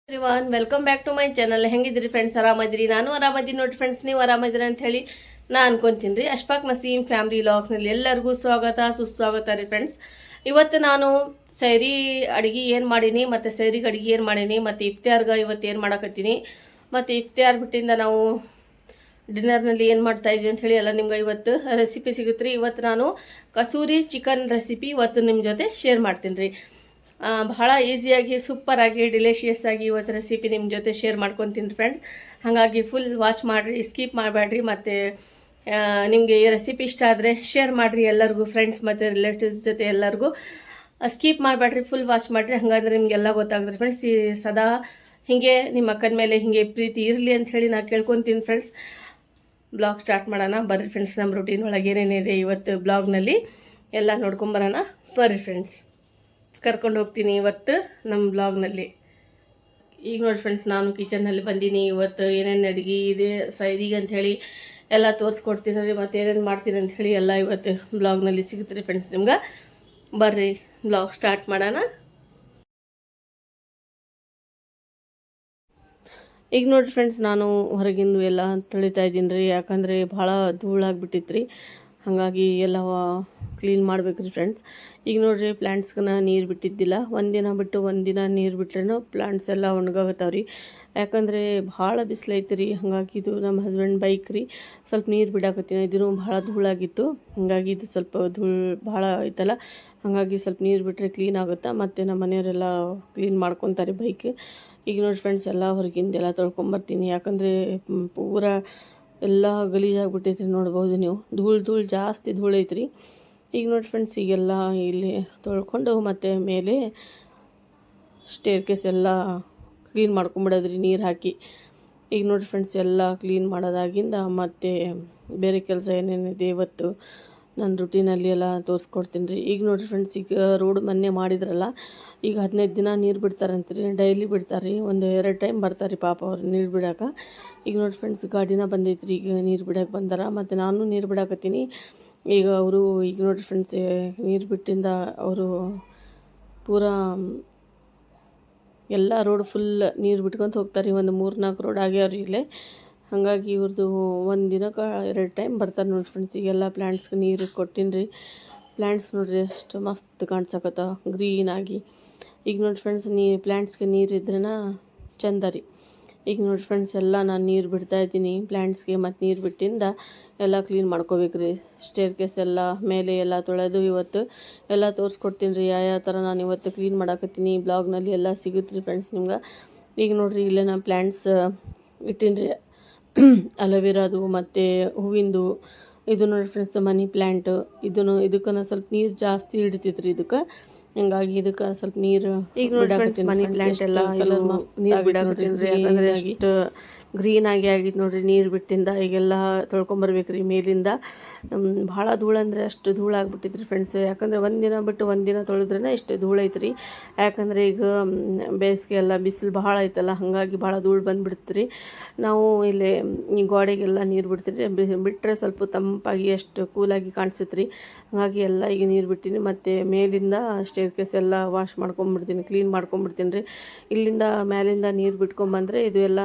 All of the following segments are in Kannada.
Everyone welcome back to my channel. ಹೆಂಗಿದ್ರಿ ಫ್ರೆಂಡ್ಸ್? ಆರಾಮದಿರಿ? ನಾನು ಆರಾಮದಿನಿ ನೋಡಿ ಫ್ರೆಂಡ್ಸ್. ನೀವು ಆರಾಮದಿರಿ ಅಂತ ಹೇಳಿ ನಾ ಅನ್ಕೊಂತೀನಿ ರೀ. ಅಶ್ಫಾಕ್ ನಸೀಮ್ ಫ್ಯಾಮಿಲಿ ಲಾಗ್ಸ್ನಲ್ಲಿ ಎಲ್ಲರಿಗೂ ಸ್ವಾಗತ ಸುಸ್ವಾಗತ ರೀ ಫ್ರೆಂಡ್ಸ್. ಇವತ್ತು ನಾನು ಸೈರಿ ಅಡುಗೆ ಏನು ಮಾಡೀನಿ ಮತ್ತು ಸೈರಿಗೆ ಅಡುಗೆ ಏನು ಮಾಡೀನಿ ಮತ್ತು ಇಫ್ತಿಯಾರ್ಗೆ ಇವತ್ತು ಏನು ಮಾಡಕತ್ತೀನಿ ಮತ್ತು ಇಫ್ತಿಯಾರ್ ಬಿಟ್ಟಿಂದ ನಾವು ಡಿನ್ನರ್ನಲ್ಲಿ ಏನು ಮಾಡ್ತಾ ಇದ್ವಿ ಅಂತ ಹೇಳಿ ಎಲ್ಲ ನಿಮ್ಗೆ ಇವತ್ತು ರೆಸಿಪಿ ಸಿಗುತ್ತೆ ರೀ. ಇವತ್ತು ನಾನು ಕಸೂರಿ ಚಿಕನ್ ರೆಸಿಪಿ ಇವತ್ತು ನಿಮ್ಮ ಜೊತೆ ಶೇರ್ ಮಾಡ್ತೀನಿ ರೀ. ಬಹಳ ಈಸಿಯಾಗಿ ಸೂಪರಾಗಿ ಡಿಲಿಷಿಯಸ್ ಆಗಿ ಇವತ್ತು ರೆಸಿಪಿ ನಿಮ್ಮ ಜೊತೆ ಶೇರ್ ಮಾಡ್ಕೊತೀನಿ ಫ್ರೆಂಡ್ಸ್. ಹಾಗಾಗಿ ಫುಲ್ ವಾಚ್ ಮಾಡಿರಿ, ಸ್ಕಿಪ್ ಮಾಡಬೇಡ್ರಿ. ಮತ್ತು ನಿಮಗೆ ಈ ರೆಸಿಪಿ ಇಷ್ಟ ಆದರೆ ಶೇರ್ ಮಾಡಿರಿ ಎಲ್ಲರಿಗೂ, ಫ್ರೆಂಡ್ಸ್ ಮತ್ತು ರಿಲೇಟಿವ್ಸ್ ಜೊತೆ ಎಲ್ಲರಿಗೂ. ಸ್ಕಿಪ್ ಮಾಡಬೇಡ್ರಿ, ಫುಲ್ ವಾಚ್ ಮಾಡಿರಿ. ಹಾಗಾದ್ರೆ ನಿಮಗೆಲ್ಲ ಗೊತ್ತಾಗುತ್ತೆ ಫ್ರೆಂಡ್ಸ್. ಈ ಸದಾ ಹೀಗೆ ನಿಮ್ಮ ಅಕ್ಕನ ಮೇಲೆ ಹೀಗೆ ಪ್ರೀತಿ ಇರಲಿ ಅಂತ ಹೇಳಿ ನಾನು ಕೇಳ್ಕೊತೀನಿ ಫ್ರೆಂಡ್ಸ್. ಬ್ಲಾಗ್ ಸ್ಟಾರ್ಟ್ ಮಾಡೋಣ ಬರ್ರಿ ಫ್ರೆಂಡ್ಸ್. ನಮ್ಮ ರೂಟೀನ್ ಒಳಗೆ ಏನೇನಿದೆ ಇವತ್ತು ಬ್ಲಾಗ್ನಲ್ಲಿ ಎಲ್ಲ ನೋಡ್ಕೊಂಬರೋಣ ಬರ್ರಿ ಫ್ರೆಂಡ್ಸ್. ಕರ್ಕೊಂಡು ಹೋಗ್ತೀನಿ ಇವತ್ತು ನಮ್ಮ ಬ್ಲಾಗ್ನಲ್ಲಿ. ಈಗ ನೋಡಿ ಫ್ರೆಂಡ್ಸ್, ನಾನು ಕಿಚನ್ನಲ್ಲಿ ಬಂದೀನಿ. ಇವತ್ತು ಏನೇನು ಅಡುಗೆ ಇದೆ ಸೈರಿಗೆ ಅಂಥೇಳಿ ಎಲ್ಲ ತೋರಿಸ್ಕೊಡ್ತೀನಿ ರೀ. ಮತ್ತು ಏನೇನು ಮಾಡ್ತೀನಿ ಅಂಥೇಳಿ ಎಲ್ಲ ಇವತ್ತು ಬ್ಲಾಗ್ನಲ್ಲಿ ಸಿಗುತ್ತೆ ರೀ ಫ್ರೆಂಡ್ಸ್. ನಿಮ್ಗೆ ಬರ್ರಿ ಬ್ಲಾಗ್ ಸ್ಟಾರ್ಟ್ ಮಾಡೋಣ. ಈಗ ನೋಡಿ ಫ್ರೆಂಡ್ಸ್, ನಾನು ಹೊರಗಿಂದು ಎಲ್ಲ ತೊಳಿತಾ ಇದ್ದೀನಿ ರೀ. ಯಾಕಂದರೆ ಭಾಳ ಧೂಳಾಗಿಬಿಟ್ಟಿತ್ತು ರೀ. ಹಾಗಾಗಿ ಎಲ್ಲ ಕ್ಲೀನ್ ಮಾಡ್ಬೇಕು ರೀ ಫ್ರೆಂಡ್ಸ್. ಈಗ ನೋಡಿರಿ, ಪ್ಲ್ಯಾಂಟ್ಸ್ಗೆ ನೀರು ಬಿಟ್ಟಿದ್ದಿಲ್ಲ. ಒಂದಿನ ಬಿಟ್ಟು ಒಂದಿನ ನೀರು ಬಿಟ್ರೇನು ಪ್ಲ್ಯಾಂಟ್ಸ್ ಎಲ್ಲ ಒಣಗಾಗತ್ತಾವ ರೀ. ಯಾಕಂದರೆ ಭಾಳ ಬಿಸಿಲೈತೆ ರೀ. ಹಾಗಾಗಿ ಇದು ನಮ್ಮ ಹಸ್ಬೆಂಡ್ ಬೈಕ್ ರೀ, ಸ್ವಲ್ಪ ನೀರು ಬಿಡಾಕತ್ತೀನಿ. ಇದೂ ಭಾಳ ಧೂಳಾಗಿತ್ತು. ಹಾಗಾಗಿ ಇದು ಸ್ವಲ್ಪ ಧೂಳು ಭಾಳ ಐತಲ್ಲ, ಹಾಗಾಗಿ ಸ್ವಲ್ಪ ನೀರು ಬಿಟ್ಟರೆ ಕ್ಲೀನ್ ಆಗುತ್ತೆ. ಮತ್ತು ನಮ್ಮ ಮನೆಯವರೆಲ್ಲ ಕ್ಲೀನ್ ಮಾಡ್ಕೊತಾರೆ ಬೈಕ್. ಈಗ ನೋಡಿ ಫ್ರೆಂಡ್ಸ್, ಎಲ್ಲ ಹೊರಗಿಂದೆಲ್ಲ ತೊಳ್ಕೊಂಬರ್ತೀನಿ. ಯಾಕಂದರೆ ಪೂರ ಎಲ್ಲ ಗಲೀಜಾಗಿಬಿಟ್ಟೈತ್ರಿ. ನೋಡ್ಬೋದು ನೀವು, ಧೂಳು ಜಾಸ್ತಿ ಧೂಳು ಐತ್ರಿ. ಈಗ ನೋಡಿ ಫ್ರೆಂಡ್ಸ್, ಈಗೆಲ್ಲ ಇಲ್ಲಿ ತೊಳ್ಕೊಂಡು ಮತ್ತು ಮೇಲೆ ಸ್ಟೇರ್ ಕೇಸ್ ಎಲ್ಲ ಕ್ಲೀನ್ ಮಾಡ್ಕೊಂಬಿಡೋದ್ರಿ ನೀರು ಹಾಕಿ. ಈಗ ನೋಡಿ ಫ್ರೆಂಡ್ಸ್, ಎಲ್ಲ ಕ್ಲೀನ್ ಮಾಡೋದಾಗಿಂದ ಮತ್ತು ಬೇರೆ ಕೆಲಸ ಏನೇನಿದೆ ಇವತ್ತು ನನ್ನ ರುಟೀನಲ್ಲಿ ಎಲ್ಲ ತೋರಿಸ್ಕೊಡ್ತೀನಿ ರೀ. ಈಗ ನೋಡಿ ಫ್ರೆಂಡ್ಸ್, ಈಗ ರೋಡ್ ಮೊನ್ನೆ ಮಾಡಿದ್ರಲ್ಲ, ಈಗ 15 ದಿನ ನೀರು ಬಿಡ್ತಾರಂತ್ರಿ. ಡೈಲಿ ಬಿಡ್ತಾರೆ, ಒಂದು 2 ಟೈಮ್ ಬರ್ತಾರೆ ಪಾಪ ಅವ್ರು ನೀರು ಬಿಡೋಕೆ. ಈಗ ನೋಡಿ ಫ್ರೆಂಡ್ಸ್, ಗಾಡಿನ ಬಂದೈತ್ರಿ. ಈಗ ನೀರು ಬಿಡೋಕೆ ಬಂದಾರ, ಮತ್ತು ನಾನು ನೀರು ಬಿಡಾಕತ್ತೀನಿ. ಈಗ ಅವರು ಈಗ ನೋಡಿ ಫ್ರೆಂಡ್ಸ್, ನೀರು ಬಿಟ್ಟಿಂದ ಅವರು ಪೂರಾ ಎಲ್ಲ ರೋಡ್ ಫುಲ್ ನೀರು ಬಿಟ್ಕೊತ ಹೋಗ್ತಾರೆ. ಒಂದು 3-4 ರೋಡ್ ಆಗ್ಯಾವ್ರಿ ಇಲ್ಲೇ. ಹಾಗಾಗಿ ಇವ್ರದ್ದು ಒಂದು ದಿನಕ್ಕೆ 2 ಟೈಮ್ ಬರ್ತಾರೆ ನೋಡಿ ಫ್ರೆಂಡ್ಸ್. ಈಗೆಲ್ಲ ಪ್ಲ್ಯಾಂಟ್ಸ್ಗೆ ನೀರು ಕೊಟ್ಟಿನಿ ರೀ. ಪ್ಲ್ಯಾಂಟ್ಸ್ ನೋಡಿರಿ ಎಷ್ಟು ಮಸ್ತ್ ಕಾಣ್ಸಕತ್ತ ಗ್ರೀನಾಗಿ. ಈಗ ನೋಡಿ ಫ್ರೆಂಡ್ಸ್, ಪ್ಲ್ಯಾಂಟ್ಸ್ಗೆ ನೀರು ಇದ್ರೇ ಚಂದ ರೀ. ಈಗ ನೋಡಿ ಫ್ರೆಂಡ್ಸ್, ಎಲ್ಲ ನಾನು ನೀರು ಬಿಡ್ತಾಯಿದ್ದೀನಿ ಪ್ಲ್ಯಾಂಟ್ಸ್ಗೆ. ಮತ್ತು ನೀರು ಬಿಟ್ಟಿಂದ ಎಲ್ಲ ಕ್ಲೀನ್ ಮಾಡ್ಕೋಬೇಕು ರೀ. ಸ್ಟೇರ್ ಕೇಸ್ ಎಲ್ಲ ಮೇಲೆ ಎಲ್ಲ ತೊಳೆದು ಇವತ್ತು ಎಲ್ಲ ತೋರಿಸ್ಕೊಡ್ತೀನಿ ರೀ. ಯಾವ ಥರ ನಾನು ಇವತ್ತು ಕ್ಲೀನ್ ಮಾಡಾಕತ್ತೀನಿ ಬ್ಲಾಗ್ನಲ್ಲಿ ಎಲ್ಲ ಸಿಗುತ್ತೆ ರೀ ಫ್ರೆಂಡ್ಸ್ ನಿಮ್ಗೆ. ಈಗ ನೋಡಿರಿ, ಇಲ್ಲೇ ನಾನು ಪ್ಲ್ಯಾಂಟ್ಸ್ ಇಟ್ಟೀನಿ ರೀ. ಅಲೋವೆರಾದು ಮತ್ತು ಹೂವಿಂದು. ಇದು ನೋಡಿ ಫ್ರೆಂಡ್ಸ್, ಮನಿ ಪ್ಲ್ಯಾಂಟ್. ಇದಕ್ಕೆ ಸ್ವಲ್ಪ ನೀರು ಜಾಸ್ತಿ ಹಿಡಿತೈತೆ ರೀ ಇದಕ್ಕೆ. ಹಂಗಾಗಿ ಇದಕ್ಕೆ ಸ್ವಲ್ಪ ನೀರು ಈಗ ನೋಡಿ ಮನಿ ಪ್ಲ್ಯಾಂಟ್ ಎಲ್ಲ ಕಲರ್ ಮಸ್ತ್ ನೀರು ಬಿಡಾಕತ್ತೀನಿ ರೀ. ಯಾಕಂದರೆ ಅಷ್ಟು ಗ್ರೀನಾಗಿ ಆಗಿತ್ತು ನೋಡಿರಿ ನೀರು ಬಿಟ್ಟಿಂದ. ಈಗೆಲ್ಲ ತೊಳ್ಕೊಂಬರ್ಬೇಕು ರೀ ಮೇಲಿಂದ. ಭಾಳ ಧೂಳು ಅಂದರೆ ಅಷ್ಟು ಧೂಳಾಗ್ಬಿಟ್ಟಿತ್ತು ರೀ ಫ್ರೆಂಡ್ಸ್. ಯಾಕಂದರೆ ಒಂದಿನ ಬಿಟ್ಟು ಒಂದಿನ ತೊಳೆದ್ರೇ ಇಷ್ಟು ಧೂಳು ಐತೆ ರೀ. ಯಾಕಂದರೆ ಈಗ ಬೇಸಿಗೆ ಎಲ್ಲ ಬಿಸಿಲು ಭಾಳ ಐತಲ್ಲ, ಹಾಗಾಗಿ ಭಾಳ ಧೂಳು ಬಂದುಬಿಡ್ತು ರೀ. ನಾವು ಇಲ್ಲಿ ಈ ಗೋಡೆಗೆಲ್ಲ ನೀರು ಬಿಡ್ತೀರಿ, ಬಿಟ್ಟರೆ ಸ್ವಲ್ಪ ತಂಪಾಗಿ ಅಷ್ಟು ಕೂಲಾಗಿ ಕಾಣಿಸುತ್ತೆ ರೀ. ಹಾಗಾಗಿ ಎಲ್ಲ ಈಗ ನೀರು ಬಿಟ್ಟಿನಿ. ಮತ್ತು ಮೇಲಿಂದ ಸ್ಟೇರ್ ಕೇಸ್ ಎಲ್ಲ ವಾಶ್ ಮಾಡ್ಕೊಂಬಿಡ್ತೀನಿ, ಕ್ಲೀನ್ ಮಾಡ್ಕೊಂಬಿಡ್ತೀನಿ ರೀ. ಇಲ್ಲಿಂದ ಮೇಲಿಂದ ನೀರು ಬಿಟ್ಕೊಂಬಂದರೆ ಇದು ಎಲ್ಲ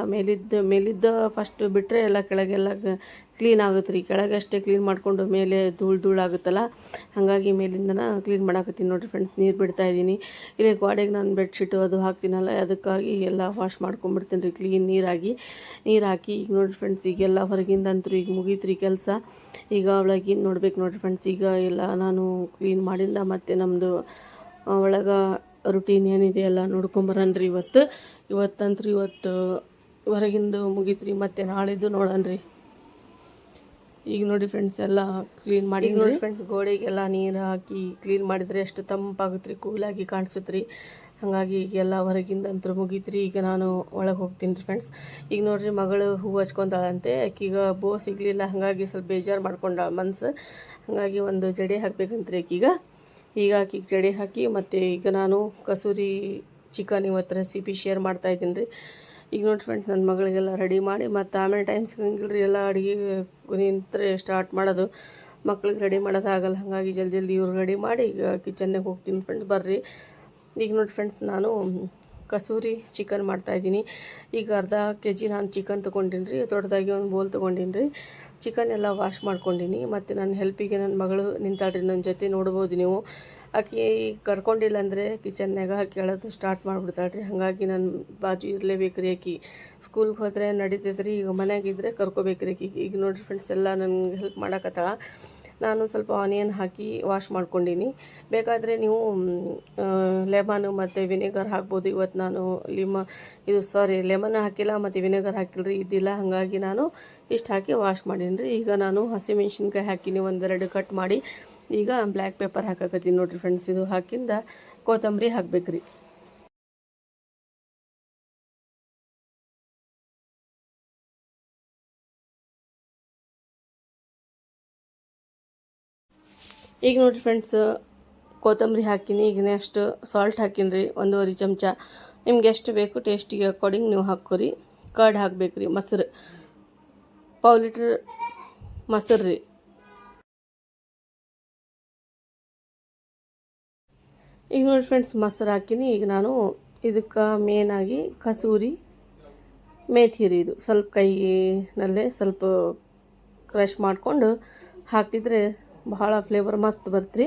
ಮೇಲಿದ್ದ ಫಸ್ಟ್ ಬಿಟ್ಟರೆ ಎಲ್ಲ ಕೆಳಗೆಲ್ಲ ಕ್ಲೀನ್ ಆಗುತ್ತೆ ರೀ. ಕೆಳಗೆ ಅಷ್ಟೇ ಕ್ಲೀನ್ ಮಾಡಿಕೊಂಡು ಮೇಲೆ ಧೂಳು ಆಗುತ್ತಲ್ಲ, ಹಾಗಾಗಿ ಮೇಲಿಂದನ ಕ್ಲೀನ್ ಮಾಡಾಕತ್ತೀನಿ ನೋಡಿರಿ ಫ್ರೆಂಡ್ಸ್. ನೀರು ಬಿಡ್ತಾಯಿದ್ದೀನಿ. ಇಲ್ಲಿ ಗೋಡೆಗೆ ನಾನು ಬೆಡ್ಶೀಟು ಅದು ಹಾಕ್ತೀನಲ್ಲ, ಅದಕ್ಕಾಗಿ ಎಲ್ಲ ವಾಶ್ ಮಾಡ್ಕೊಂಬಿಡ್ತೀನಿ ರೀ ಕ್ಲೀನ್ ನೀರು ಹಾಕಿ. ಈಗ ನೋಡಿರಿ ಫ್ರೆಂಡ್ಸ್, ಈಗೆಲ್ಲ ಹೊರಗಿಂದಂತೂ ಈಗ ಮುಗೀತು ರೀ ಕೆಲಸ. ಈಗ ಒಳಗಿನ ನೋಡ್ಬೇಕು ನೋಡಿರಿ ಫ್ರೆಂಡ್ಸ್. ಈಗ ಎಲ್ಲ ನಾನು ಕ್ಲೀನ್ ಮಾಡಿಂದ ಮತ್ತು ನಮ್ಮದು ಒಳಗೆ ರುಟೀನ್ ಏನಿದೆ ಎಲ್ಲ ನೋಡ್ಕೊಂಬರನ್ರಿ ಇವತ್ತು ಹೊರಗಿಂದು ಮುಗೀತು ರೀ. ಮತ್ತು ನಾಳಿದ್ದು ನೋಡನ್ರಿ. ಈಗ ನೋಡಿ ಫ್ರೆಂಡ್ಸ್, ಎಲ್ಲ ಕ್ಲೀನ್ ಮಾಡಿ ನೋಡಿ ಫ್ರೆಂಡ್ಸ್, ಗೋಡೆಗೆಲ್ಲ ನೀರು ಹಾಕಿ ಕ್ಲೀನ್ ಮಾಡಿದರೆ ಎಷ್ಟು ತಂಪಾಗುತ್ತೆ ರೀ, ಕೂಲಾಗಿ ಕಾಣಿಸುತ್ತೆ ರೀ. ಹಾಗಾಗಿ ಈಗೆಲ್ಲ ಹೊರಗಿಂದಂತೂ ಮುಗೀತು ರೀ. ಈಗ ನಾನು ಒಳಗೆ ಹೋಗ್ತೀನಿ ರೀ ಫ್ರೆಂಡ್ಸ್. ಈಗ ನೋಡಿರಿ, ಮಗಳು ಹೂವು ಹಚ್ಕೊತಾಳಂತೆ. ಆಕೀಗ ಬೋ ಸಿಗಲಿಲ್ಲ, ಹಾಗಾಗಿ ಸ್ವಲ್ಪ ಬೇಜಾರು ಮಾಡ್ಕೊಂಡ ಮನ್ಸು. ಹಾಗಾಗಿ ಒಂದು ಜಡೆ ಹಾಕ್ಬೇಕಂತ್ರಿ ಈಗ ಆಕಿಗೆ ಜಡೆ ಹಾಕಿ. ಮತ್ತು ಈಗ ನಾನು ಕಸೂರಿ ಚಿಕನ್ ಇವತ್ತು ರೆಸಿಪಿ ಶೇರ್ ಮಾಡ್ತಾಯಿದ್ದೀನಿ ರೀ. ಈಗ ನೋಡಿ ಫ್ರೆಂಡ್ಸ್, ನನ್ನ ಮಗಳಿಗೆಲ್ಲ ರೆಡಿ ಮಾಡಿ ಮತ್ತು ಆಮೇಲೆ ಟೈಮ್ ಸಿಗಂಗಿಲ್ಲ ರೀ ಎಲ್ಲ ಅಡುಗೆ ನಿಂತರೆ ಸ್ಟಾರ್ಟ್ ಮಾಡೋದು. ಮಕ್ಳಿಗೆ ರೆಡಿ ಮಾಡೋದಾಗಲ್ಲ, ಹಾಗಾಗಿ ಜಲ್ದಿ ಇವ್ರು ರೆಡಿ ಮಾಡಿ ಈಗ ಕಿಚನ್ನಿಗೆ ಹೋಗ್ತೀನಿ ಫ್ರೆಂಡ್ಸ್. ಬರ್ರಿ. ಈಗ ನೋಡಿ ಫ್ರೆಂಡ್ಸ್, ನಾನು ಕಸೂರಿ ಚಿಕನ್ ಮಾಡ್ತಾಯಿದ್ದೀನಿ. ಈಗ ಅರ್ಧ ಕೆಜಿ ನಾನು ಚಿಕನ್ ತೊಗೊಂಡಿನಿ ರೀ. ದೊಡ್ಡದಾಗಿ ಒಂದು ಬೋಲ್ ತೊಗೊಂಡಿನಿ ರೀ. ಚಿಕನ್ ಎಲ್ಲ ವಾಶ್ ಮಾಡ್ಕೊಂಡಿನಿ. ಮತ್ತು ನನ್ನ ಹೆಲ್ಪಿಗೆ ನನ್ನ ಮಗಳು ನಿಂತಾಳ್ರಿ ನನ್ನ ಜೊತೆ, ನೋಡ್ಬೋದು ನೀವು. ಆಕೆ ಕರ್ಕೊಂಡಿಲ್ಲ ಅಂದರೆ ಕಿಚನ್ಯಾಗ ಕೇಳೋದು ಸ್ಟಾರ್ಟ್ ಮಾಡಿಬಿಡ್ತಾಳೆ ರೀ. ಹಾಗಾಗಿ ನನ್ನ ಬಾಜು ಇರಲೇಬೇಕು ರೀ. ಆಕೆ ಸ್ಕೂಲ್ಗೆ ಹೋದರೆ ನಡೀತೈತೆ ರೀ. ಈಗ ಮನೆಯಾಗಿದ್ದರೆ ಕರ್ಕೋಬೇಕು ರೀ ಆಕೆಗೆ. ಈಗ ನೋಡಿರಿ ಫ್ರೆಂಡ್ಸ್, ಎಲ್ಲ ನನಗೆ ಹೆಲ್ಪ್ ಮಾಡಕತ್ತಾಳ. ನಾನು ಸ್ವಲ್ಪ ಆನಿಯನ್ ಹಾಕಿ ವಾಶ್ ಮಾಡ್ಕೊಂಡಿನಿ. ಬೇಕಾದರೆ ನೀವು ಲೆಮನ್ ಮತ್ತು ವಿನೆಗರ್ ಹಾಕ್ಬೋದು. ಇವತ್ತು ನಾನು ಲೆಮನ್ ಹಾಕಿಲ್ಲ ಮತ್ತು ವಿನೆಗರ್ ಹಾಕಿಲ್ಲ ರೀ, ಇದ್ದಿಲ್ಲ. ಹಾಗಾಗಿ ನಾನು ಇಷ್ಟು ಹಾಕಿ ವಾಶ್ ಮಾಡೀನಿ ರೀ. ಈಗ ನಾನು ಹಸಿಮೆಣ್ಸಿನ್ಕಾಯಿ ಹಾಕಿನಿ, ಒಂದೆರಡು ಕಟ್ ಮಾಡಿ. ಈಗ ಬ್ಲ್ಯಾಕ್ ಪೆಪ್ಪರ್ ಹಾಕಕತ್ತೀನಿ ನೋಡಿರಿ ಫ್ರೆಂಡ್ಸ್. ಇದು ಹಾಕಿಂದ ಕೊತ್ತಂಬರಿ ಹಾಕ್ಬೇಕು ರೀ. ಈಗ ನೋಡಿರಿ ಫ್ರೆಂಡ್ಸ್, ಕೊತ್ತಂಬರಿ ಹಾಕಿನಿ. ಈಗ ನೆಕ್ಸ್ಟ್ ಸಾಲ್ಟ್ ಹಾಕಿನಿ ರೀ, 1.5 ಚಮಚ. ನಿಮ್ಗೆ ಎಷ್ಟು ಬೇಕು ಟೇಸ್ಟಿಗೆ ಅಕಾರ್ಡಿಂಗ್ ನೀವು ಹಾಕ್ಕೊರಿ. ಕರ್ಡ್ ಹಾಕ್ಬೇಕು ರೀ, ಮೊಸರು 1/2 ಲೀಟ್ರ್ ಮೊಸರು ರೀ. ಈಗ ನೋಡಿ ಫ್ರೆಂಡ್ಸ್, ಮೊಸರು ಹಾಕಿನಿ. ಈಗ ನಾನು ಇದಕ್ಕೆ ಮೇನಾಗಿ ಕಸೂರಿ ಮೇಥಿ ರೀ, ಇದು ಸ್ವಲ್ಪ ಕೈನಲ್ಲೇ ಸ್ವಲ್ಪ ಕ್ರಷ್ ಮಾಡಿಕೊಂಡು ಹಾಕಿದರೆ ಬಹಳ ಫ್ಲೇವರ್ ಮಸ್ತ್ ಬರ್ತ್ರಿ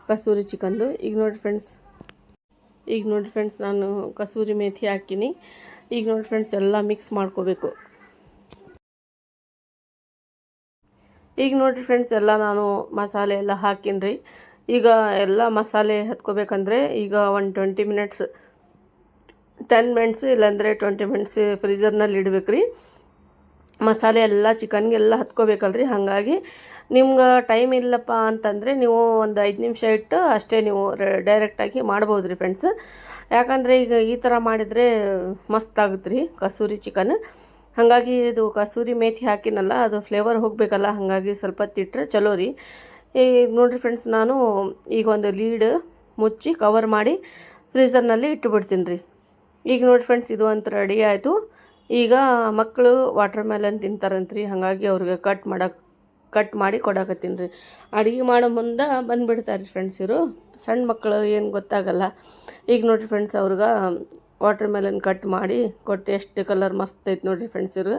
ಕಸೂರಿ ಚಿಕನ್ದು. ಈಗ ನೋಡಿ ಫ್ರೆಂಡ್ಸ್, ನಾನು ಕಸೂರಿ ಮೇಥಿ ಹಾಕಿನಿ. ಈಗ ನೋಡಿ ಫ್ರೆಂಡ್ಸ್, ಎಲ್ಲ ಮಿಕ್ಸ್ ಮಾಡ್ಕೋಬೇಕು. ಈಗ ನೋಡಿರಿ ಫ್ರೆಂಡ್ಸ್, ಎಲ್ಲ ನಾನು ಮಸಾಲೆ ಎಲ್ಲ ಹಾಕಿನಿ ರೀ. ಈಗ ಎಲ್ಲ ಮಸಾಲೆ ಹತ್ಕೋಬೇಕಂದ್ರೆ ಈಗ ಒಂದು 20 ಮಿನಿಟ್ಸ್ 10 ಮಿನಿಟ್ಸ್ ಇಲ್ಲಾಂದರೆ 20 ಮಿನಿಟ್ಸ್ ಫ್ರೀಝರ್ನಲ್ಲಿ ಇಡ್ಬೇಕು ರೀ. ಮಸಾಲೆ ಎಲ್ಲ ಚಿಕನ್ಗೆಲ್ಲ ಹತ್ಕೋಬೇಕಲ್ರಿ. ಹಾಗಾಗಿ ನಿಮ್ಗೆ ಟೈಮ್ ಇಲ್ಲಪ್ಪ ಅಂತಂದರೆ ನೀವು ಒಂದು 5 ನಿಮಿಷ ಇಟ್ಟು ಅಷ್ಟೇ ನೀವು ಡೈರೆಕ್ಟಾಗಿ ಮಾಡ್ಬೋದು ರೀ ಫ್ರೆಂಡ್ಸ್. ಯಾಕಂದರೆ ಈಗ ಈ ಥರ ಮಾಡಿದರೆ ಮಸ್ತ್ ಆಗುತ್ತೆ ರೀ ಕಸೂರಿ ಚಿಕನ್. ಹಾಗಾಗಿ ಇದು ಕಸೂರಿ ಮೇಥಿ ಹಾಕಿನಲ್ಲ, ಅದು ಫ್ಲೇವರ್ ಹೋಗಬೇಕಲ್ಲ, ಹಾಗಾಗಿ ಸ್ವಲ್ಪ ಹೊತ್ತಿಟ್ರೆ ಚಲೋ ರೀ. ಈಗ ನೋಡಿರಿ ಫ್ರೆಂಡ್ಸ್, ನಾನು ಈಗ ಒಂದು ಲೀಡ್ ಮುಚ್ಚಿ ಕವರ್ ಮಾಡಿ ಫ್ರೀಝರ್ನಲ್ಲಿ ಇಟ್ಟುಬಿಡ್ತೀನಿ ರೀ. ಈಗ ನೋಡಿ ಫ್ರೆಂಡ್ಸ್, ಇದು ಅಂತ ರೆಡಿ ಆಯಿತು. ಈಗ ಮಕ್ಕಳು ವಾಟರ್ ಮೆಲನ್ ತಿಂತಾರಂತ್ರಿ, ಹಾಗಾಗಿ ಅವ್ರಿಗೆ ಕಟ್ ಮಾಡಿ ಕೊಡಕತ್ತೀನಿ ರೀ. ಅಡುಗೆ ಮಾಡೋ ಮುಂದೆ ಬಂದುಬಿಡ್ತಾರೆ ಫ್ರೆಂಡ್ಸ್ ಇವರು. ಸಣ್ಣ ಮಕ್ಕಳು ಏನು ಗೊತ್ತಾಗಲ್ಲ. ಈಗ ನೋಡಿರಿ ಫ್ರೆಂಡ್ಸ್, ಅವ್ರಿಗೆ ವಾಟರ್ ಮೆಲನ್ ಕಟ್ ಮಾಡಿ ಕೊಟ್ಟು ಎಷ್ಟು ಕಲರ್ ಮಸ್ತ್ ಐತೆ ನೋಡಿರಿ ಫ್ರೆಂಡ್ಸ್ ಇವರು.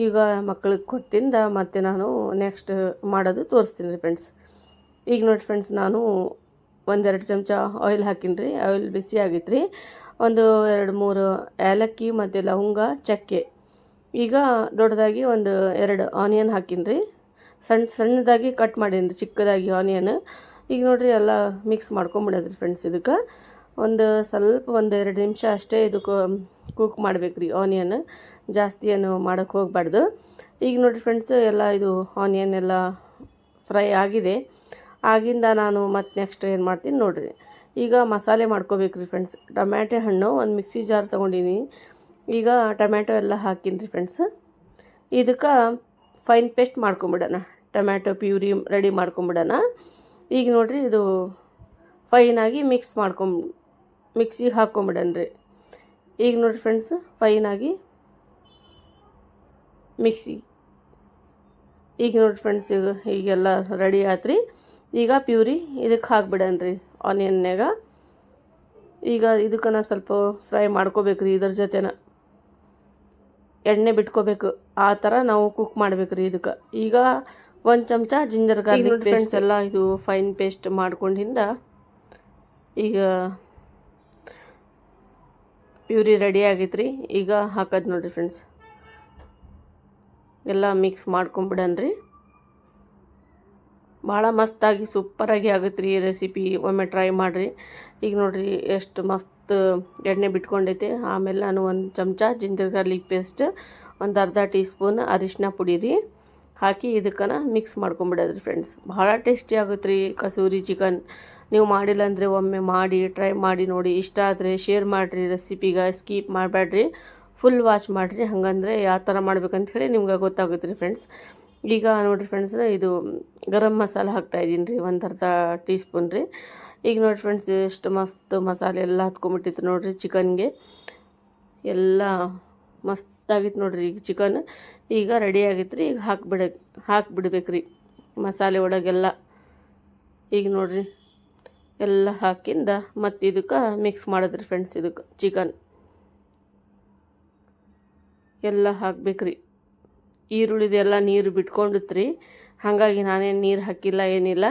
ಈಗ ಮಕ್ಕಳಿಗೆ ಕೊಟ್ಟಿಂದ ಮತ್ತೆ ನಾನು ನೆಕ್ಸ್ಟ್ ಮಾಡೋದು ತೋರಿಸ್ತೀನಿ ರೀ ಫ್ರೆಂಡ್ಸ್. ಈಗ ನೋಡಿ ಫ್ರೆಂಡ್ಸ್, ನಾನು 1-2 ಚಮಚ ಆಯಿಲ್ ಹಾಕೀನಿ ರೀ. ಆಯಿಲ್ ಬಿಸಿ ಆಗೈತೆ ರೀ. ಒಂದು 2-3 ಏಲಕ್ಕಿ ಮತ್ತು ಲವಂಗ, ಚಕ್ಕೆ. ಈಗ ದೊಡ್ಡದಾಗಿ ಒಂದು 2 ಆನಿಯನ್ ಹಾಕೀನಿ ರೀ. ಸಣ್ಣದಾಗಿ ಕಟ್ ಮಾಡೀನಿ ರೀ, ಚಿಕ್ಕದಾಗಿ ಆನಿಯನ್. ಈಗ ನೋಡಿರಿ ಎಲ್ಲ ಮಿಕ್ಸ್ ಮಾಡ್ಕೊಂಬಿಡೋದ್ರಿ ಫ್ರೆಂಡ್ಸ್. ಇದಕ್ಕೆ ಒಂದು 2 ನಿಮಿಷ ಅಷ್ಟೇ ಇದಕ್ಕೆ ಕುಕ್ ಮಾಡ್ಬೇಕು ರೀ ಆನಿಯನ್. ಜಾಸ್ತಿ ಏನು ಮಾಡೋಕ್ಕೆ ಹೋಗಬಾರ್ದು. ಈಗ ನೋಡಿರಿ ಫ್ರೆಂಡ್ಸ್, ಎಲ್ಲ ಇದು ಆನಿಯನ್ ಎಲ್ಲ ಫ್ರೈ ಆಗಿದೆ. ಆಗಿಂದ ನಾನು ಮತ್ತೆ ನೆಕ್ಸ್ಟ್ ಏನು ಮಾಡ್ತೀನಿ ನೋಡಿರಿ. ಈಗ ಮಸಾಲೆ ಮಾಡ್ಕೋಬೇಕು ರೀ ಫ್ರೆಂಡ್ಸ್. ಟೊಮ್ಯಾಟೊ ಹಣ್ಣು ಒಂದು ಮಿಕ್ಸಿ ಜಾರ್ ತೊಗೊಂಡಿನಿ. ಈಗ ಟೊಮ್ಯಾಟೊ ಎಲ್ಲ ಹಾಕೀನಿ ರೀ ಫ್ರೆಂಡ್ಸ್. ಇದಕ್ಕೆ ಫೈನ್ ಪೇಸ್ಟ್ ಮಾಡ್ಕೊಂಬಿಡೋಣ. ಟೊಮ್ಯಾಟೊ ಪ್ಯೂರಿ ರೆಡಿ ಮಾಡ್ಕೊಂಬಿಡೋಣ. ಈಗ ನೋಡಿರಿ, ಇದು ಫೈನಾಗಿ ಮಿಕ್ಸಿಗೆ ಹಾಕ್ಕೊಂಬಿಡೋಣ ರೀ. ಈಗ ನೋಡಿರಿ ಫ್ರೆಂಡ್ಸ್, ಫೈನಾಗಿ ಮಿಕ್ಸಿ. ಈಗ ನೋಡಿರಿ ಫ್ರೆಂಡ್ಸ್, ಈಗೆಲ್ಲ ರೆಡಿ ಆತ್ರಿ. ಈಗ ಪ್ಯೂರಿ ಇದಕ್ಕೆ ಹಾಕ್ಬಿಡೋಣ ರೀ ಆನಿಯನ್ಯಾಗ. ಈಗ ಇದಕ್ಕೆ ಸ್ವಲ್ಪ ಫ್ರೈ ಮಾಡ್ಕೋಬೇಕು ರೀ. ಇದ್ರ ಜೊತೆನ ಎಣ್ಣೆ ಬಿಟ್ಕೋಬೇಕು, ಆ ಥರ ನಾವು ಕುಕ್ ಮಾಡ್ಬೇಕು ರೀ ಇದಕ್ಕೆ. ಈಗ 1 ಚಮಚ ಜಿಂಜರ್ ಗಾರ್ಲಿಕ್ ಪೇಸ್ಟ್ ಎಲ್ಲ ಇದು ಫೈನ್ ಪೇಸ್ಟ್ ಮಾಡ್ಕೊಂಡಿಂದ ಈಗ ಪ್ಯೂರಿ ರೆಡಿ ಆಗೈತೆ ರೀ. ಈಗ ಹಾಕೋದು ನೋಡಿರಿ ಫ್ರೆಂಡ್ಸ್. ಎಲ್ಲ ಮಿಕ್ಸ್ ಮಾಡ್ಕೊಂಬಿಡೋಣ ರೀ. ಭಾಳ ಮಸ್ತಾಗಿ ಸೂಪರಾಗಿ ಆಗುತ್ತೆ ರೀ ಈ ರೆಸಿಪಿ. ಒಮ್ಮೆ ಟ್ರೈ ಮಾಡಿರಿ. ಈಗ ನೋಡಿರಿ ಎಷ್ಟು ಮಸ್ತ್ ಎಣ್ಣೆ ಬಿಟ್ಕೊಂಡೈತೆ. ಆಮೇಲೆ ನಾನು 1 ಚಮಚ ಜಿಂಜರ್ ಗಾರ್ಲಿಕ್ ಪೇಸ್ಟ್, ಒಂದು ಅರ್ಧ ಟೀ ಸ್ಪೂನ್ ಅರಿಶಿನ ಪುಡಿ ರೀ ಹಾಕಿ ಇದಕ್ಕೆ ಮಿಕ್ಸ್ ಮಾಡ್ಕೊಂಬಿಡೋದ್ರಿ ಫ್ರೆಂಡ್ಸ್. ಭಾಳ ಟೇಸ್ಟಿ ಆಗುತ್ತೆ ರೀ ಕಸೂರಿ ಚಿಕನ್. ನೀವು ಮಾಡಿಲ್ಲ ಅಂದರೆ ಒಮ್ಮೆ ಮಾಡಿ ಟ್ರೈ ಮಾಡಿ ನೋಡಿ. ಇಷ್ಟ ಆದರೆ ಶೇರ್ ಮಾಡಿರಿ ರೆಸಿಪಿಗೆ, ಸ್ಕಿಪ್ ಮಾಡಬೇಡ್ರಿ, ಫುಲ್ ವಾಚ್ ಮಾಡಿರಿ. ಹಾಗಂದ್ರೆ ಯಾವ ಥರ ಮಾಡ್ಬೇಕಂತ ಹೇಳಿ ನಿಮ್ಗೆ ಗೊತ್ತಾಗುತ್ತೆ ರೀ ಫ್ರೆಂಡ್ಸ್. ಈಗ ನೋಡಿರಿ ಫ್ರೆಂಡ್ಸ್, ಇದು ಗರಂ ಮಸಾಲ ಹಾಕ್ತಾಯಿದ್ದೀನಿ ರೀ, ಒಂದು ಅರ್ಧ ಟೀ ಸ್ಪೂನ್ ರೀ. ಈಗ ನೋಡಿರಿ ಫ್ರೆಂಡ್ಸ್, ಎಷ್ಟು ಮಸ್ತ್ ಮಸಾಲೆ ಎಲ್ಲ ಹತ್ಕೊಂಬಿಟ್ಟಿತ್ತು ನೋಡಿರಿ ಚಿಕನ್ಗೆ. ಎಲ್ಲ ಮಸ್ತಾಗಿತ್ತು ನೋಡಿರಿ ಈಗ ಚಿಕನ್. ಈಗ ರೆಡಿ ಆಗಿತ್ತು ರೀ. ಈಗ ಹಾಕಿಬಿಡ್ಬೇಕು ರೀ ಮಸಾಲೆ ಒಳಗೆಲ್ಲ. ಈಗ ನೋಡಿರಿ ಎಲ್ಲ ಹಾಕಿಂದ ಮತ್ತು ಇದಕ್ಕೆ ಮಿಕ್ಸ್ ಮಾಡಿದ್ರಿ ಫ್ರೆಂಡ್ಸ್. ಇದಕ್ಕೆ ಚಿಕನ್ ಎಲ್ಲ ಹಾಕ್ಬೇಕ್ರಿ. ಈರುಳ್ಳಿದೆಲ್ಲ ನೀರು ಬಿಟ್ಕೊಂಡಿತ್ರಿ, ಹಾಗಾಗಿ ನಾನೇನು ನೀರು ಹಾಕಿಲ್ಲ, ಏನಿಲ್ಲ.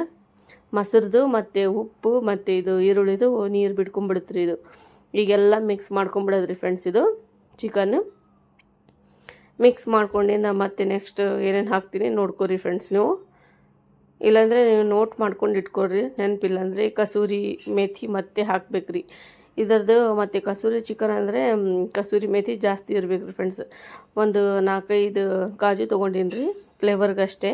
ಮೊಸರದು ಮತ್ತು ಉಪ್ಪು ಮತ್ತು ಇದು ಈರುಳ್ಳಿದು ನೀರು ಬಿಟ್ಕೊಂಡ್ಬಿಡುತ್ರಿ ಇದು. ಈಗೆಲ್ಲ ಮಿಕ್ಸ್ ಮಾಡ್ಕೊಂಬಿಡೋದ್ರಿ ಫ್ರೆಂಡ್ಸ್. ಇದು ಚಿಕನ್ನು ಮಿಕ್ಸ್ ಮಾಡ್ಕೊಂಡಿಂದ ಮತ್ತೆ ನೆಕ್ಸ್ಟ್ ಏನೇನು ಹಾಕ್ತೀನಿ ನೋಡ್ಕೊರಿ ಫ್ರೆಂಡ್ಸ್. ನೀವು ಇಲ್ಲಾಂದರೆ ನೀವು ನೋಟ್ ಮಾಡ್ಕೊಂಡು ಇಟ್ಕೊಳ್ರಿ, ನೆನಪಿಲ್ಲ ಅಂದರೆ ಕಸೂರಿ ಮೇಥಿ ಮತ್ತೆ ಹಾಕ್ಬೇಕ್ರಿ ಇದರದ್ದು. ಮತ್ತು ಕಸೂರಿ ಚಿಕನ್ ಅಂದರೆ ಕಸೂರಿ ಮೇಥಿ ಜಾಸ್ತಿ ಇರಬೇಕು ರೀ ಫ್ರೆಂಡ್ಸ್. ಒಂದು 4-5 ಕಾಜು ತೊಗೊಂಡಿನಿ ರೀ ಫ್ಲೇವರ್ಗಷ್ಟೇ.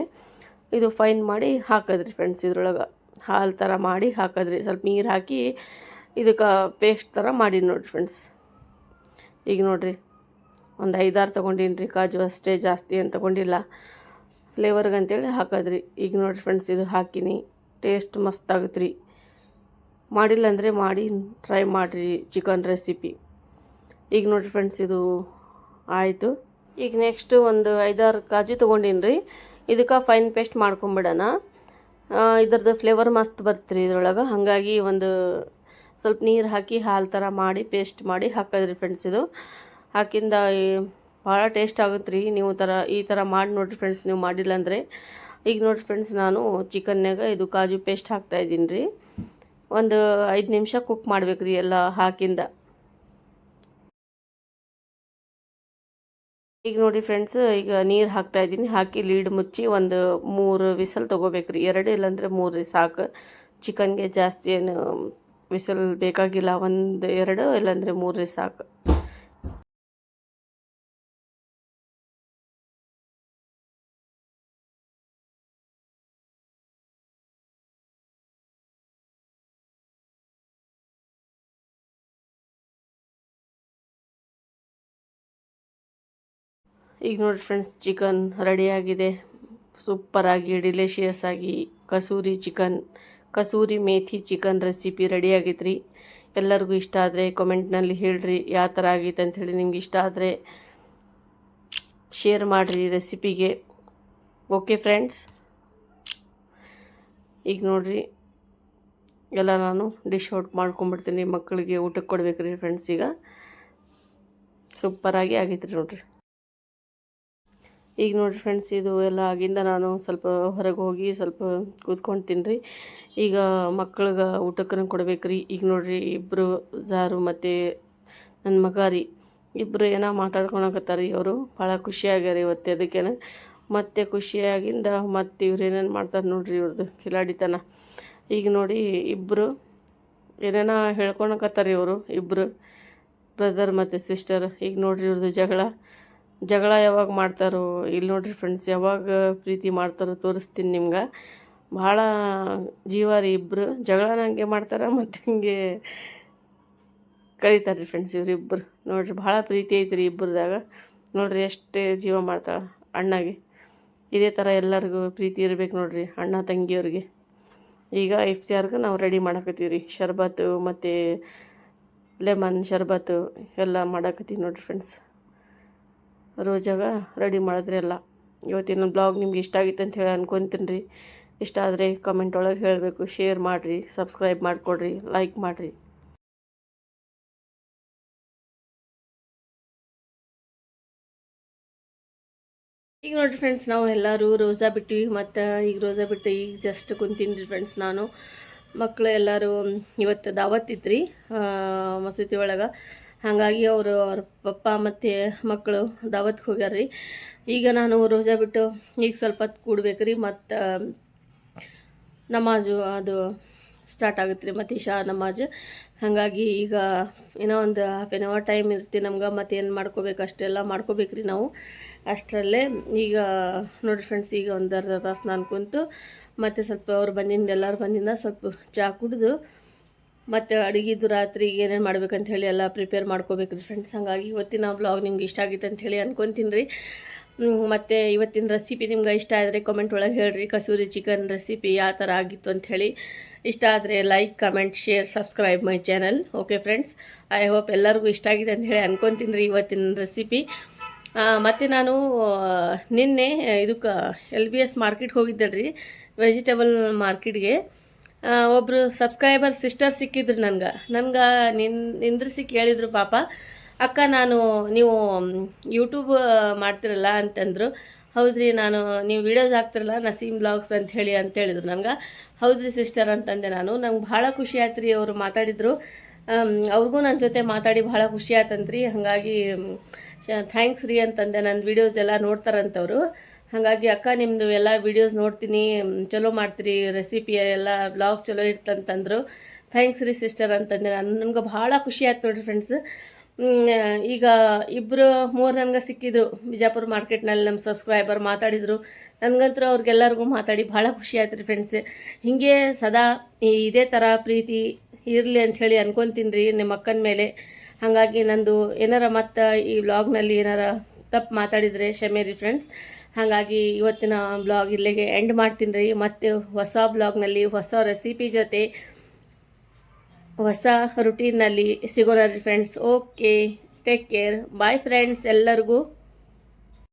ಇದು ಫೈನ್ ಮಾಡಿ ಹಾಕೋದ್ರಿ ಫ್ರೆಂಡ್ಸ್. ಇದ್ರೊಳಗೆ ಹಾಲು ಥರ ಮಾಡಿ ಹಾಕೋದ್ರಿ, ಸ್ವಲ್ಪ ನೀರು ಹಾಕಿ ಇದಕ್ಕೆ ಪೇಸ್ಟ್ ಥರ ಮಾಡಿ ನೋಡಿರಿ ಫ್ರೆಂಡ್ಸ್. ಈಗ ನೋಡಿರಿ ಒಂದು 5-6 ತೊಗೊಂಡಿನಿ ರೀ ಕಾಜು, ಅಷ್ಟೇ, ಜಾಸ್ತಿ ಏನು ತೊಗೊಂಡಿಲ್ಲ. ಫ್ಲೇವರ್ಗೆ ಅಂತೇಳಿ ಹಾಕೋದ್ರಿ. ಈಗ ನೋಡಿರಿ ಫ್ರೆಂಡ್ಸ್, ಇದು ಹಾಕಿನಿ, ಟೇಸ್ಟ್ ಮಸ್ತ್ ಆಗುತ್ತೆ ರೀ. ಮಾಡಿಲ್ಲ ಅಂದರೆ ಮಾಡಿ ಟ್ರೈ ಮಾಡಿರಿ ಚಿಕನ್ ರೆಸಿಪಿ. ಈಗ ನೋಡಿರಿ ಫ್ರೆಂಡ್ಸ್, ಇದು ಆಯಿತು. ಈಗ ನೆಕ್ಸ್ಟು ಒಂದು 5-6 ಕಾಜು ತೊಗೊಂಡಿನಿ ರೀ, ಇದಕ್ಕೆ ಫೈನ್ ಪೇಸ್ಟ್ ಮಾಡ್ಕೊಂಬಿಡೋಣ. ಇದ್ರದ್ದು ಫ್ಲೇವರ್ ಮಸ್ತ್ ಬರ್ತರಿ ಇದ್ರೊಳಗೆ, ಹಾಗಾಗಿ ಒಂದು ಸ್ವಲ್ಪ ನೀರು ಹಾಕಿ ಹಾಲು ಥರ ಮಾಡಿ ಪೇಸ್ಟ್ ಮಾಡಿ ಹಾಕೋದ್ರಿ ಫ್ರೆಂಡ್ಸ್. ಇದು ಹಾಕಿಂದ ಭಾಳ ಟೇಸ್ಟ್ ಆಗುತ್ತೆ ರೀ. ನೀವು ಈ ಥರ ಮಾಡಿ ನೋಡಿರಿ ಫ್ರೆಂಡ್ಸ್, ನೀವು ಮಾಡಿಲ್ಲ ಅಂದರೆ. ಈಗ ನೋಡಿರಿ ಫ್ರೆಂಡ್ಸ್, ನಾನು ಚಿಕನ್ಯಾಗ ಇದು ಕಾಜು ಪೇಸ್ಟ್ ಹಾಕ್ತಾಯಿದ್ದೀನಿ ರೀ. ಒಂದು 5 ನಿಮಿಷ ಕುಕ್ ಮಾಡ್ಬೇಕು ರೀ ಎಲ್ಲ ಹಾಕಿಂದ. ಈಗ ನೋಡಿ ಫ್ರೆಂಡ್ಸ್, ಈಗ ನೀರು ಹಾಕ್ತಾಯಿದ್ದೀನಿ. ಹಾಕಿ ಲೀಡ್ ಮುಚ್ಚಿ ಒಂದು 3 ವಿಸಲ್ ತೊಗೋಬೇಕು ರೀ. 2 ಇಲ್ಲಾಂದರೆ 3 ರೀ ಸಾಕು. ಚಿಕನ್ಗೆ ಜಾಸ್ತಿ ಏನು ವಿಸಲ್ ಬೇಕಾಗಿಲ್ಲ, 1-2 ಇಲ್ಲಾಂದರೆ 3 ರೀ ಸಾಕು. ಈಗ ನೋಡಿ ಫ್ರೆಂಡ್ಸ್, ಚಿಕನ್ ರೆಡಿಯಾಗಿದೆ. ಸೂಪರಾಗಿ ಡಿಲಿಷಿಯಸ್ ಆಗಿ kasuri methi chicken recipe ready ಆಗೈತೆ ರೀ. ಎಲ್ಲರಿಗೂ ಇಷ್ಟ ಆದರೆ ಕಮೆಂಟ್ನಲ್ಲಿ ಹೇಳ್ರಿ ಯಾವ ಥರ ಆಗೈತೆ ಅಂಥೇಳಿ. ನಿಮ್ಗೆ ಇಷ್ಟ ಆದರೆ ಶೇರ್ ಮಾಡಿರಿ ರೆಸಿಪಿಗೆ. ಓಕೆ ಫ್ರೆಂಡ್ಸ್, ಈಗ ನೋಡಿರಿ ಎಲ್ಲ ನಾನು ಡಿಶ್ ಔಟ್ ಮಾಡ್ಕೊಂಬಿಡ್ತೀನಿ. ಮಕ್ಕಳಿಗೆ ಊಟಕ್ಕೆ ಕೊಡ್ಬೇಕು ರೀ ಫ್ರೆಂಡ್ಸ್. ಈಗ ಸೂಪರಾಗಿ ಆಗೈತೆ ರೀ ನೋಡಿರಿ. ಈಗ ನೋಡಿರಿ ಫ್ರೆಂಡ್ಸ್, ಇದು ಎಲ್ಲ ಆಗಿಂದ ನಾನು ಸ್ವಲ್ಪ ಹೊರಗೆ ಹೋಗಿ ಸ್ವಲ್ಪ ಕೂತ್ಕೊಳ್ತೀನಿ ರೀ. ಈಗ ಮಕ್ಳಿಗೆ ಊಟಕ್ಕೂ ಕೊಡ್ಬೇಕು ರೀ. ಈಗ ನೋಡಿರಿ, ಇಬ್ಬರು ಜಾರು ಮತ್ತು ನನ್ನ ಮಗ ರೀ, ಇಬ್ಬರು ಏನೋ ಮಾತಾಡ್ಕೊಳಕತ್ತಾರೆ ರೀ. ಅವರು ಭಾಳ ಖುಷಿಯಾಗ್ಯಾರ ಇವತ್ತು. ಅದಕ್ಕೇನೆ ಮತ್ತೆ ಖುಷಿಯಾಗಿಂದ ಮತ್ತು ಇವ್ರು ಏನೇನು ಮಾಡ್ತಾರೆ ನೋಡಿರಿ, ಇವ್ರದ್ದು ಕಿಲಾಡಿತನ. ಈಗ ನೋಡಿ ಇಬ್ಬರು ಏನೇನೋ ಹೇಳ್ಕೊಳಕತ್ತಾರೆ ಇವರು ಇಬ್ಬರು, ಬ್ರದರ್ ಮತ್ತು ಸಿಸ್ಟರ್. ಈಗ ನೋಡಿರಿ ಇವ್ರದ್ದು ಜಗಳ ಯಾವಾಗ ಮಾಡ್ತಾರೋ. ಇಲ್ಲಿ ನೋಡಿರಿ ಫ್ರೆಂಡ್ಸ್, ಯಾವಾಗ ಪ್ರೀತಿ ಮಾಡ್ತಾರೋ ತೋರಿಸ್ತೀನಿ ನಿಮ್ಗೆ. ಭಾಳ ಜೀವ ರೀ ಇಬ್ಬರು. ಜಗಳ ಹಂಗೆ ಮಾಡ್ತಾರೆ ಮತ್ತು ಹಿಂಗೆ ಕಳೀತಾರೆ ರೀ ಫ್ರೆಂಡ್ಸ್ ಇವರಿಬ್ಬರು. ನೋಡಿರಿ ಭಾಳ ಪ್ರೀತಿ ಐತೆ ರೀ ಇಬ್ಬರದಾಗ. ನೋಡಿರಿ ಎಷ್ಟೇ ಜೀವ ಮಾಡ್ತಾಳೆ ಅಣ್ಣಗೆ. ಇದೇ ಥರ ಎಲ್ಲರಿಗೂ ಪ್ರೀತಿ ಇರ್ಬೇಕು ನೋಡಿರಿ ಅಣ್ಣ ತಂಗಿಯವ್ರಿಗೆ. ಈಗ ಇಫ್ತಿಯಾರ್ಗೆ ನಾವು ರೆಡಿ ಮಾಡಕತ್ತೀವಿ ರೀ. ಶರ್ಬತ್ತು ಮತ್ತು ಲೆಮನ್ ಶರ್ಬತ್ತು ಎಲ್ಲ ಮಾಡಕತ್ತೀವಿ ನೋಡಿರಿ ಫ್ರೆಂಡ್ಸ್. ರೋಜಾಗ ರೆಡಿ ಮಾಡಿದ್ರೆ ಎಲ್ಲ. ಇವತ್ತಿನ ಬ್ಲಾಗ್ ನಿಮ್ಗೆ ಇಷ್ಟ ಆಗಿತ್ತು ಅಂತ ಹೇಳಿ ಅನ್ಕೊತೀನಿ ರೀ. ಇಷ್ಟ ಆದರೆ ಕಮೆಂಟ್ ಒಳಗೆ ಹೇಳಬೇಕು, ಶೇರ್ ಮಾಡಿರಿ, ಸಬ್ಸ್ಕ್ರೈಬ್ ಮಾಡಿಕೊಡ್ರಿ, ಲೈಕ್ ಮಾಡಿರಿ. ಈಗ ನೋಡಿರಿ ಫ್ರೆಂಡ್ಸ್, ನಾವು ಎಲ್ಲರೂ ರೋಜಾ ಬಿಟ್ಟಿವಿ. ಮತ್ತು ಈಗ ರೋಜಾ ಬಿಟ್ಟು ಈಗ ಜಸ್ಟ್ ಕುಂತೀನಿ ರೀ ಫ್ರೆಂಡ್ಸ್. ನಾನು ಮಕ್ಕಳು ಎಲ್ಲರೂ ಇವತ್ತು ದಾವತ್ ಇತ್ತು ರೀ ಮಸೂತಿ ಒಳಗೆ. ಹಾಗಾಗಿ ಅವ್ರ ಪಪ್ಪ ಮತ್ತು ಮಕ್ಕಳು ದಾವತ್ಗೆ ಹೋಗ್ಯಾರ ರೀ. ಈಗ ನಾನು ರೋಜಾ ಬಿಟ್ಟು ಈಗ ಸ್ವಲ್ಪ ಹೊತ್ತು ಕೂಡ್ಬೇಕು ರೀ. ಮತ್ತು ನಮಾಜು ಅದು ಸ್ಟಾರ್ಟ್ ಆಗುತ್ತೆ ರೀ, ಮತ್ತು ಇಶಾ ನಮಾಜ್. ಹಾಗಾಗಿ ಈಗ ಏನೋ ಒಂದು ಹಾಫ್ ಆನ್ ಅವರ್ ಟೈಮ್ ಇರ್ತೀವಿ ನಮ್ಗೆ. ಮತ್ತು ಏನು ಮಾಡ್ಕೋಬೇಕು ಅಷ್ಟೆಲ್ಲ ಮಾಡ್ಕೋಬೇಕು ರೀ ನಾವು. ಅಷ್ಟರಲ್ಲೇ ಈಗ ನೋಡಿರಿ ಫ್ರೆಂಡ್ಸ್, ಈಗ ಒಂದು ಅರ್ಧ ತಾಸು ನಾನು ಕುಂತು ಮತ್ತು ಸ್ವಲ್ಪ ಅವ್ರು ಎಲ್ಲರೂ ಬಂದಿಂದ ಸ್ವಲ್ಪ ಚಹಾ ಕುಡಿದು ಮತ್ತು ಅಡುಗೆದು ರಾತ್ರಿಗೆ ಏನೇನು ಮಾಡ್ಬೇಕಂತ ಹೇಳಿ ಎಲ್ಲ ಪ್ರಿಪೇರ್ ಮಾಡ್ಕೋಬೇಕು ರೀ ಫ್ರೆಂಡ್ಸ್. ಹಾಗಾಗಿ ಇವತ್ತಿನ ಬ್ಲಾಗ್ ನಿಮ್ಗೆ ಇಷ್ಟ ಆಗಿತ್ತು ಅಂಥೇಳಿ ಅನ್ಕೊತೀನಿ ರೀ. ಮತ್ತು ಇವತ್ತಿನ ರೆಸಿಪಿ ನಿಮ್ಗೆ ಇಷ್ಟ ಆದರೆ ಕಮೆಂಟ್ ಒಳಗೆ ಹೇಳ್ರಿ, ಕಸೂರಿ ಚಿಕನ್ ರೆಸಿಪಿ ಯಾವ ಥರ ಆಗಿತ್ತು ಅಂಥೇಳಿ. ಇಷ್ಟ ಆದರೆ like, comment, share, subscribe my channel. Okay friends, I hope ಎಲ್ಲರಿಗೂ ಇಷ್ಟ ಆಗಿದೆ ಅಂತ ಹೇಳಿ ಅನ್ಕೊತೀನಿ ರೀ ಇವತ್ತಿನ ರೆಸಿಪಿ. ಮತ್ತು ನಾನು ನಿನ್ನೆ ಇದಕ್ಕೆ LBS ಮಾರ್ಕೆಟ್ಗೆ ಹೋಗಿದ್ದೆ ರೀ, ವೆಜಿಟೇಬಲ್ ಮಾರ್ಕೆಟ್ಗೆ. ಒಬ್ಬರು ಸಬ್ಸ್ಕ್ರೈಬರ್ ಸಿಸ್ಟರ್ ಸಿಕ್ಕಿದ್ರು ನನ್ಗೆ ನಿಂದ್ರಿಸಿ ಕೇಳಿದರು ಪಾಪ, ಅಕ್ಕ ನೀವು ಯೂಟ್ಯೂಬ್ ಮಾಡ್ತಿರಲ್ಲ ಅಂತಂದರು. ಹೌದ್ರಿ, ನೀವು ವೀಡಿಯೋಸ್ ಹಾಕ್ತಿರಲ್ಲ ನಸೀಮ್ ಬ್ಲಾಗ್ಸ್ ಅಂತ ಹೇಳಿದ್ರು ನನಗೆ. ಹೌದ್ರಿ ಸಿಸ್ಟರ್ ಅಂತಂದೆ ನಾನು. ನಂಗೆ ಭಾಳ ಖುಷಿ ಆಯ್ತು ರೀ ಅವರು ಮಾತಾಡಿದರು. ಅವ್ರಿಗೂ ನನ್ನ ಜೊತೆ ಮಾತಾಡಿ ಭಾಳ ಖುಷಿ ಆಯ್ತಂತ್ರಿ. ಹಾಗಾಗಿ ಥ್ಯಾಂಕ್ಸ್ ರೀ ಅಂತಂದೆ. ನನ್ನ ವೀಡಿಯೋಸ್ ಎಲ್ಲ ನೋಡ್ತಾರಂತವರು. ಹಾಗಾಗಿ ಅಕ್ಕ ನಿಮ್ಮದು ಎಲ್ಲ ವೀಡಿಯೋಸ್ ನೋಡ್ತೀನಿ, ಚಲೋ ಮಾಡ್ತೀರಿ, ರೆಸಿಪಿ ಎಲ್ಲ ಬ್ಲಾಗ್ ಚಲೋ ಇರ್ತಂತಂದರು. ಥ್ಯಾಂಕ್ಸ್ ರೀ ಸಿಸ್ಟರ್ ಅಂತಂದೆ ನಾನು. ನನಗೆ ಭಾಳ ಖುಷಿ ಆಯ್ತು ನೋಡಿರಿ ಫ್ರೆಂಡ್ಸ್. ಈಗ 2-3 ನನಗೆ ಸಿಕ್ಕಿದ್ರು ಬಿಜಾಪುರ ಮಾರ್ಕೆಟ್ನಲ್ಲಿ. ನಮ್ಮ ಸಬ್ಸ್ಕ್ರೈಬರ್ ಮಾತಾಡಿದರು. ನನಗಂತೂ ಅವ್ರಿಗೆಲ್ಲರಿಗೂ ಮಾತಾಡಿ ಭಾಳ ಖುಷಿ ಆಯ್ತು ರೀ ಫ್ರೆಂಡ್ಸ್. ಹೀಗೆ ಸದಾ ಇದೇ ಥರ ಪ್ರೀತಿ ಇರಲಿ ಅಂಥೇಳಿ ಅನ್ಕೊತೀನಿ ರೀ ನಿಮ್ಮ ಅಕ್ಕನ ಮೇಲೆ. ಹಾಗಾಗಿ ನಂದು ಏನಾರ ಮತ್ತು ಈ ವ್ಲಾಗ್ನಲ್ಲಿ ಏನಾರ ತಪ್ಪು ಮಾತಾಡಿದರೆ ಕ್ಷಮೆ ರೀ ಫ್ರೆಂಡ್ಸ್. ಹಾಗಾಗಿ ಇವತ್ತಿನ ಬ್ಲಾಗ್ ಇಲ್ಲಿಗೆ ಎಂಡ್ ಮಾಡ್ತೀನಿ ರೀ. ಮತ್ತು ಹೊಸ ಬ್ಲಾಗ್ನಲ್ಲಿ ಹೊಸ ರೆಸಿಪಿ ಜೊತೆ ಹೊಸ ರುಟೀನ್ನಲ್ಲಿ ಸಿಗೋಣ ರೀ friends. Okay, take care, bye friends ಎಲ್ಲರಿಗೂ.